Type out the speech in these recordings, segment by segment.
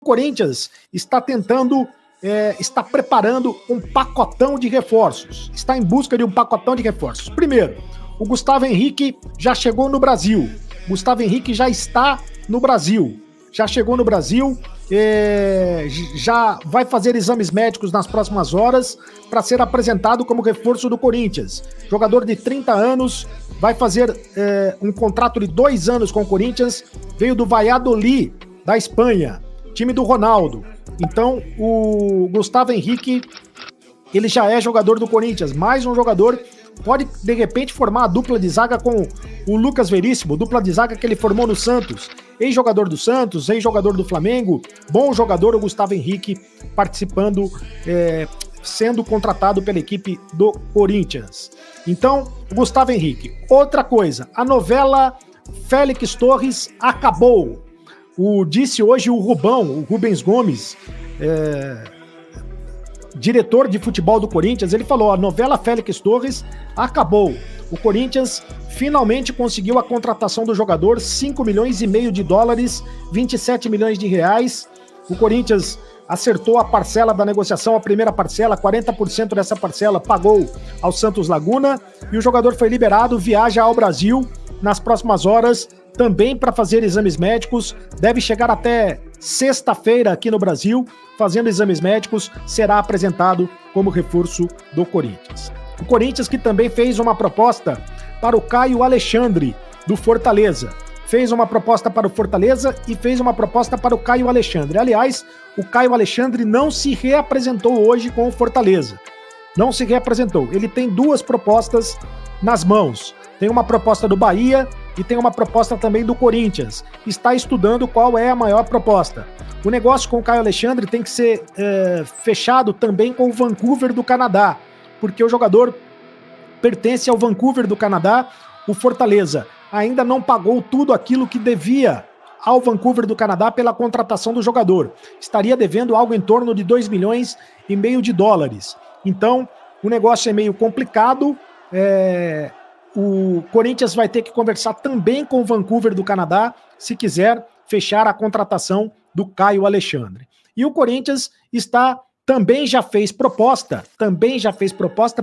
Corinthians está tentando, está preparando um pacotão de reforços. Está em busca de um pacotão de reforços. Primeiro, o Gustavo Henrique já chegou no Brasil. Gustavo Henrique já está no Brasil. Já chegou no Brasil, já vai fazer exames médicos nas próximas horas para ser apresentado como reforço do Corinthians. Jogador de 30 anos, vai fazer um contrato de 2 anos com o Corinthians, veio do Valladolid, da Espanha, time do Ronaldo. Então, o Gustavo Henrique, ele já é jogador do Corinthians, mais um jogador, pode de repente formar a dupla de zaga com o Lucas Veríssimo, dupla de zaga que ele formou no Santos, ex-jogador do Santos, ex-jogador do Flamengo, bom jogador o Gustavo Henrique participando, sendo contratado pela equipe do Corinthians. Então, Gustavo Henrique. Outra coisa, a novela Félix Torres acabou. Disse hoje o Rubens Gomes, diretor de futebol do Corinthians, ele falou, a novela Félix Torres acabou. O Corinthians finalmente conseguiu a contratação do jogador, 5 milhões e meio de dólares, 27 milhões de reais. O Corinthians acertou a parcela da negociação, a primeira parcela, 40% dessa parcela pagou ao Santos Laguna e o jogador foi liberado, viaja ao Brasil nas próximas horas, também para fazer exames médicos, deve chegar até sexta-feira aqui no Brasil, fazendo exames médicos, será apresentado como reforço do Corinthians. O Corinthians que também fez uma proposta para o Caio Alexandre, do Fortaleza. Fez uma proposta para o Fortaleza e fez uma proposta para o Caio Alexandre. Aliás, o Caio Alexandre não se reapresentou hoje com o Fortaleza. Não se reapresentou. Ele tem 2 propostas nas mãos. Tem uma proposta do Bahia e tem uma proposta também do Corinthians. Está estudando qual é a maior proposta. O negócio com o Caio Alexandre tem que ser fechado também com o Vancouver do Canadá, porque o jogador pertence ao Vancouver do Canadá. O Fortaleza ainda não pagou tudo aquilo que devia ao Vancouver do Canadá pela contratação do jogador. Estaria devendo algo em torno de 2 milhões e meio de dólares. Então, o negócio é meio complicado. O Corinthians vai ter que conversar também com o Vancouver do Canadá se quiser fechar a contratação do Caio Alexandre. E o Corinthians também já fez proposta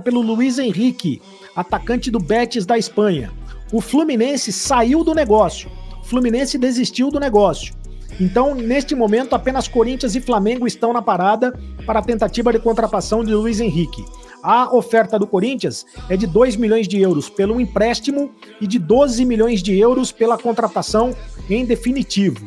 pelo Luiz Henrique, atacante do Betis da Espanha. O Fluminense saiu do negócio, o Fluminense desistiu do negócio. Então, neste momento, apenas Corinthians e Flamengo estão na parada para a tentativa de contratação de Luiz Henrique. A oferta do Corinthians é de 2 milhões de euros pelo empréstimo e de 12 milhões de euros pela contratação em definitivo.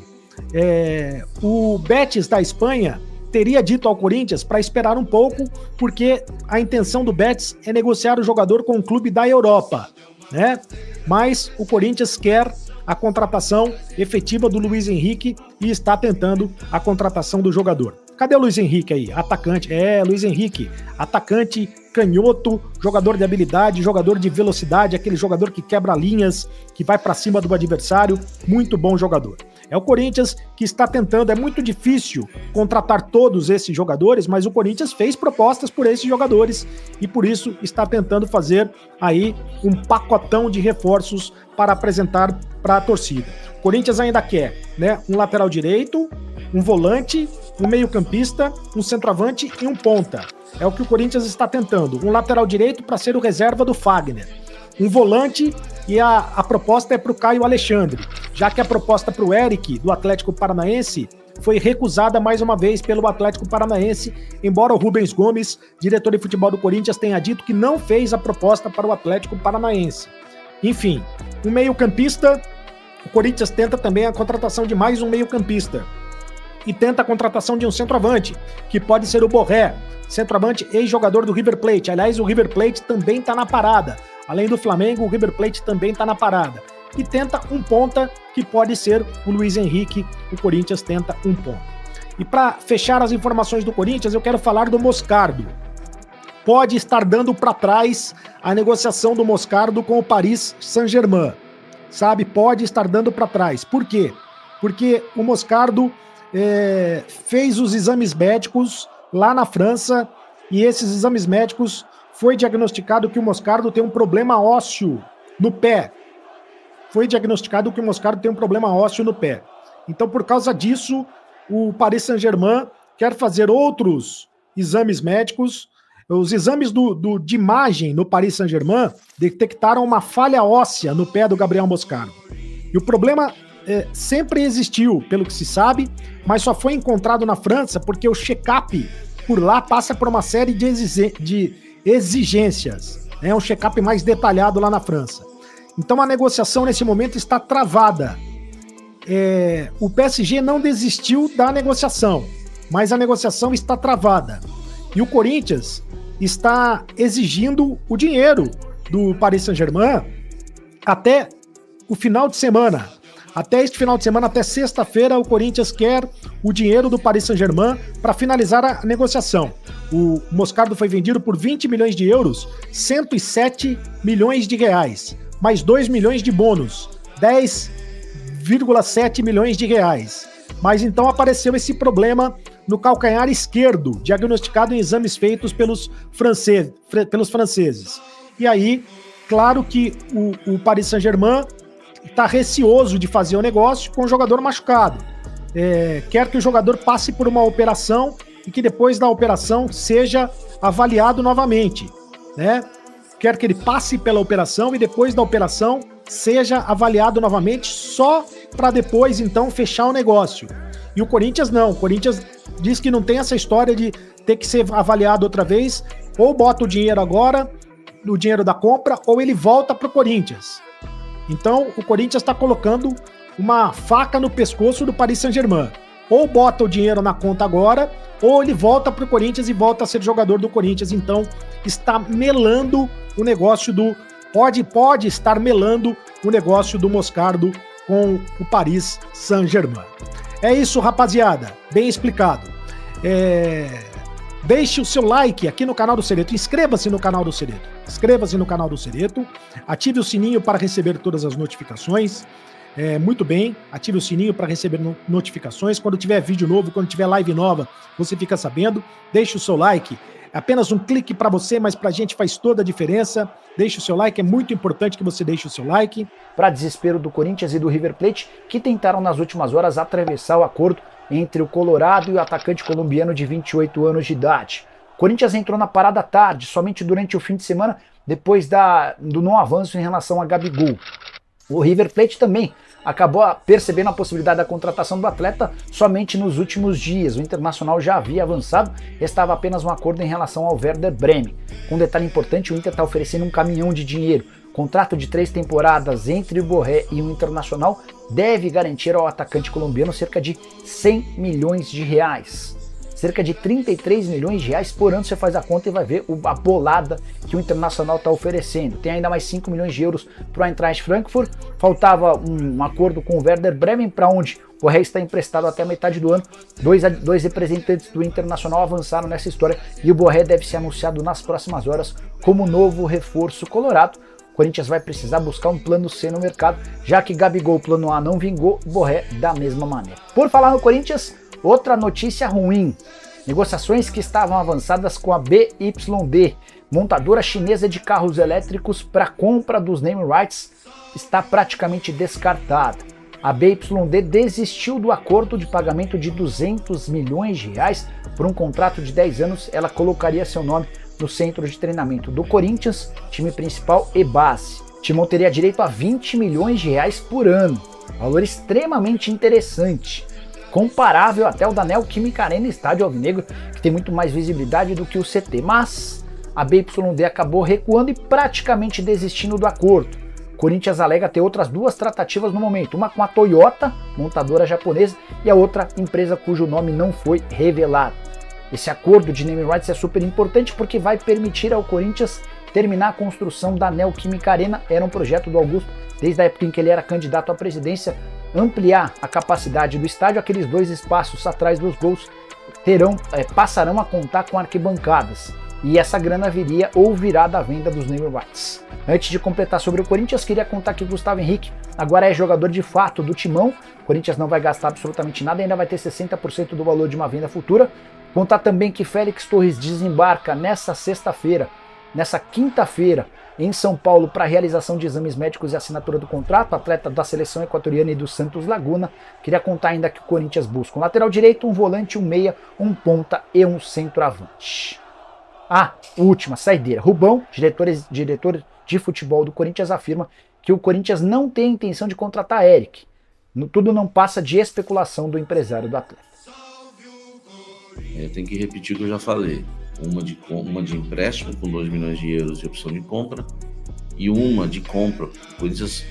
O Betis da Espanha teria dito ao Corinthians para esperar um pouco, porque a intenção do Betis é negociar o jogador com um clube da Europa, né? Mas o Corinthians quer a contratação efetiva do Luiz Henrique e está tentando a contratação do jogador. Cadê o Luiz Henrique aí? Atacante. Luiz Henrique, atacante, canhoto, jogador de habilidade, jogador de velocidade, aquele jogador que quebra linhas, que vai para cima do adversário, muito bom jogador. É o Corinthians que está tentando, é muito difícil contratar todos esses jogadores, mas o Corinthians fez propostas por esses jogadores e por isso está tentando fazer aí um pacotão de reforços para apresentar para a torcida. O Corinthians ainda quer, né, um lateral direito, um volante, um meio-campista, um centroavante e um ponta. É o que o Corinthians está tentando. Um lateral direito para ser o reserva do Fagner. Um volante e a proposta é para o Caio Alexandre, já que a proposta para o Eric, do Atlético Paranaense, foi recusada mais uma vez pelo Atlético Paranaense, embora o Rubens Gomes, diretor de futebol do Corinthians, tenha dito que não fez a proposta para o Atlético Paranaense. Enfim, um meio-campista, o Corinthians tenta também a contratação de mais um meio-campista. E tenta a contratação de um centroavante, que pode ser o Borré, centroavante ex-jogador do River Plate. Aliás, o River Plate também está na parada. Além do Flamengo, o River Plate também está na parada. E tenta um ponta, que pode ser o Luiz Henrique. O Corinthians tenta um ponta. E para fechar as informações do Corinthians, eu quero falar do Moscardo. Pode estar dando para trás a negociação do Moscardo com o Paris Saint-Germain. Sabe? Pode estar dando para trás. Por quê? Porque o Moscardo fez os exames médicos lá na França e esses exames médicos foi diagnosticado que o Moscardo tem um problema ósseo no pé. Foi diagnosticado que o Moscardo tem um problema ósseo no pé. Então, por causa disso, o Paris Saint-Germain quer fazer outros exames médicos. Os exames de imagem no Paris Saint-Germain detectaram uma falha óssea no pé do Gabriel Moscardo. E o problema sempre existiu, pelo que se sabe, mas só foi encontrado na França porque o check-up por lá passa por uma série de exigências. É um check-up mais detalhado lá na França. Então a negociação nesse momento está travada. O PSG não desistiu da negociação, mas a negociação está travada. E o Corinthians está exigindo o dinheiro do Paris Saint-Germain até o final de semana. Até este final de semana, até sexta-feira, o Corinthians quer o dinheiro do Paris Saint-Germain para finalizar a negociação. O Moscardo foi vendido por 20 milhões de euros, 107 milhões de reais, mais 2 milhões de bônus, 10,7 milhões de reais. Mas então apareceu esse problema no calcanhar esquerdo, diagnosticado em exames feitos pelos franceses. E aí, claro que o Paris Saint-Germain está receoso de fazer o negócio com o jogador machucado. Quer que o jogador passe por uma operação e que depois da operação seja avaliado novamente, né? Quer que ele passe pela operação e depois da operação seja avaliado novamente, só para depois então fechar o negócio. E o Corinthians não. O Corinthians diz que não tem essa história de ter que ser avaliado outra vez, ou bota o dinheiro agora, o dinheiro da compra, ou ele volta para o Corinthians. Então o Corinthians está colocando uma faca no pescoço do Paris Saint-Germain. Ou bota o dinheiro na conta agora, ou ele volta para o Corinthians e volta a ser jogador do Corinthians. Então está melando o negócio pode estar melando o negócio do Moscardo com o Paris Saint-Germain. É isso, rapaziada. Bem explicado. Deixe o seu like aqui no canal do Cereto. Inscreva-se no canal do Cereto. Ative o sininho para receber todas as notificações. Muito bem, ative o sininho para receber notificações. Quando tiver vídeo novo, quando tiver live nova, você fica sabendo. Deixe o seu like. É apenas um clique para você, mas para a gente faz toda a diferença. Deixe o seu like, é muito importante que você deixe o seu like. Para desespero do Corinthians e do River Plate, que tentaram nas últimas horas atravessar o acordo entre o Colorado e o atacante colombiano de 28 anos de idade. O Corinthians entrou na parada tarde, somente durante o fim de semana, depois do não avanço em relação a Gabigol. O River Plate também acabou percebendo a possibilidade da contratação do atleta somente nos últimos dias. O Internacional já havia avançado, estava apenas um acordo em relação ao Werder Bremen. Um detalhe importante, o Inter está oferecendo um caminhão de dinheiro. Contrato de 3 temporadas entre o Borré e o Internacional deve garantir ao atacante colombiano cerca de 100 milhões de reais. Cerca de 33 milhões de reais por ano. Você faz a conta e vai ver a bolada que o Internacional está oferecendo. Tem ainda mais 5 milhões de euros para o Eintracht Frankfurt. Faltava um acordo com o Werder Bremen, para onde o Borré está emprestado até a metade do ano. Dois representantes do Internacional avançaram nessa história e o Borré deve ser anunciado nas próximas horas como novo reforço colorado. O Corinthians vai precisar buscar um plano C no mercado, já que Gabigol, plano A, não vingou, o Borré da mesma maneira. Por falar no Corinthians, outra notícia ruim. Negociações que estavam avançadas com a BYD, montadora chinesa de carros elétricos, para compra dos name rights, está praticamente descartada. A BYD desistiu do acordo de pagamento de 200 milhões de reais por um contrato de 10 anos. Ela colocaria seu nome no centro de treinamento do Corinthians, time principal e base. O Timão teria direito a 20 milhões de reais por ano, valor extremamente interessante, comparável até o da Neoquímica Arena Estádio Alvinegro, que tem muito mais visibilidade do que o CT, mas a BYD acabou recuando e praticamente desistindo do acordo. O Corinthians alega ter outras 2 tratativas no momento, uma com a Toyota, montadora japonesa, e a outra empresa cujo nome não foi revelado. Esse acordo de name rights é super importante porque vai permitir ao Corinthians terminar a construção da Neoquímica Arena. Era um projeto do Augusto desde a época em que ele era candidato à presidência, ampliar a capacidade do estádio. Aqueles 2 espaços atrás dos gols passarão a contar com arquibancadas, e essa grana viria ou virá da venda dos name rights. Antes de completar sobre o Corinthians, queria contar que Gustavo Henrique agora é jogador de fato do Timão. O Corinthians não vai gastar absolutamente nada, ainda vai ter 60% do valor de uma venda futura. Contar também que Félix Torres desembarca nessa sexta-feira nessa quinta-feira em São Paulo para realização de exames médicos e assinatura do contrato, atleta da seleção equatoriana e do Santos Laguna. Queria contar ainda que o Corinthians busca um lateral direito, um volante, um meia, um ponta e um centroavante. Última saideira. Rubão, diretor de futebol do Corinthians, afirma que o Corinthians não tem intenção de contratar Eric. Tudo não passa de especulação do empresário do atleta. Tem que repetir o que eu já falei. Uma de empréstimo com 2 milhões de euros de opção de compra e uma de compra. O Corinthians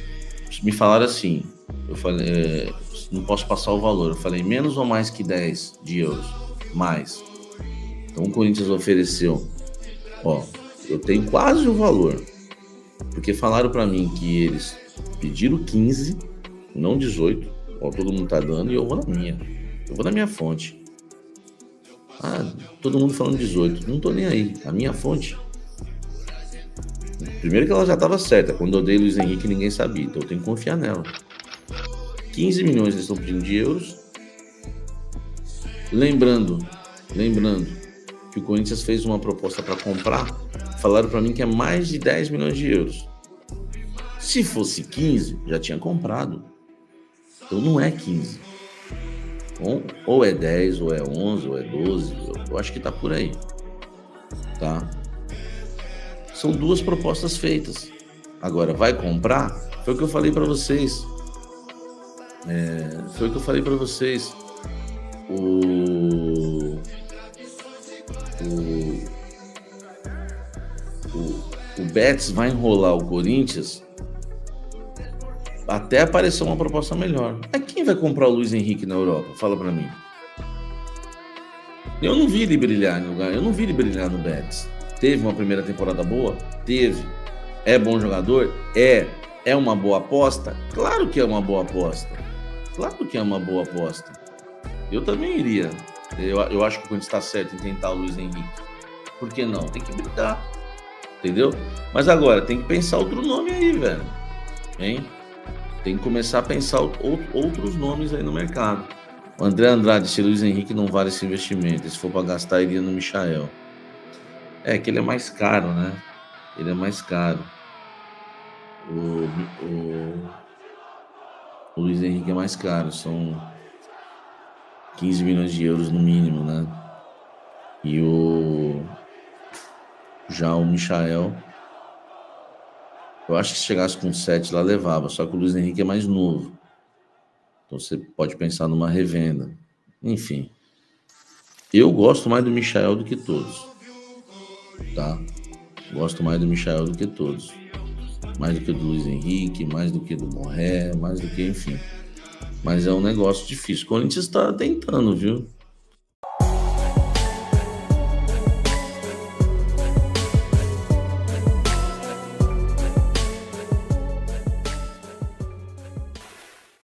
me falaram assim, eu falei, não posso passar o valor, eu falei menos ou mais que 10 de euros, mais. Então o Corinthians ofereceu, eu tenho quase o valor, porque falaram para mim que eles pediram 15, não 18, todo mundo tá dando, e eu vou na minha fonte. Todo mundo falando 18, não tô nem aí, a minha fonte. Primeiro que ela já estava certa, quando eu dei Luiz Henrique ninguém sabia, então eu tenho que confiar nela. 15 milhões eles estão pedindo de euros. Lembrando que o Corinthians fez uma proposta para comprar, falaram para mim que é mais de 10 milhões de euros. Se fosse 15, já tinha comprado. Então não é 15. Ou é 10, ou é 11, ou é 12, eu acho que tá por aí, tá? São duas propostas feitas. Agora, vai comprar? Foi o que eu falei para vocês. O Betis vai enrolar o Corinthians até aparecer uma proposta melhor. Mas quem vai comprar o Luiz Henrique na Europa? Fala pra mim. Eu não vi ele brilhar no lugar. Eu não vi ele brilhar no Betis. Teve uma primeira temporada boa? Teve. É bom jogador? É uma boa aposta? Claro que é uma boa aposta. Eu também iria. Eu acho que o Corinthians está certo em tentar o Luiz Henrique. Por que não? Tem que brigar. Entendeu? Mas agora, tem que pensar outro nome aí, velho. Hein? Tem que começar a pensar outros nomes aí no mercado. O André Andrade, se Luiz Henrique não vale esse investimento, se for para gastar, iria no Michael. Que ele é mais caro, né? Ele é mais caro. O Luiz Henrique é mais caro, são 15 milhões de euros no mínimo, né? E já o Michael, eu acho que se chegasse com 7 lá, levava. Só que o Luiz Henrique é mais novo. Então você pode pensar numa revenda. Enfim. Eu gosto mais do Michael do que todos. Tá? Gosto mais do Michael do que todos. Mais do que do Luiz Henrique, mais do que do Borré, mais do que, enfim. Mas é um negócio difícil. O Corinthians está tentando, viu?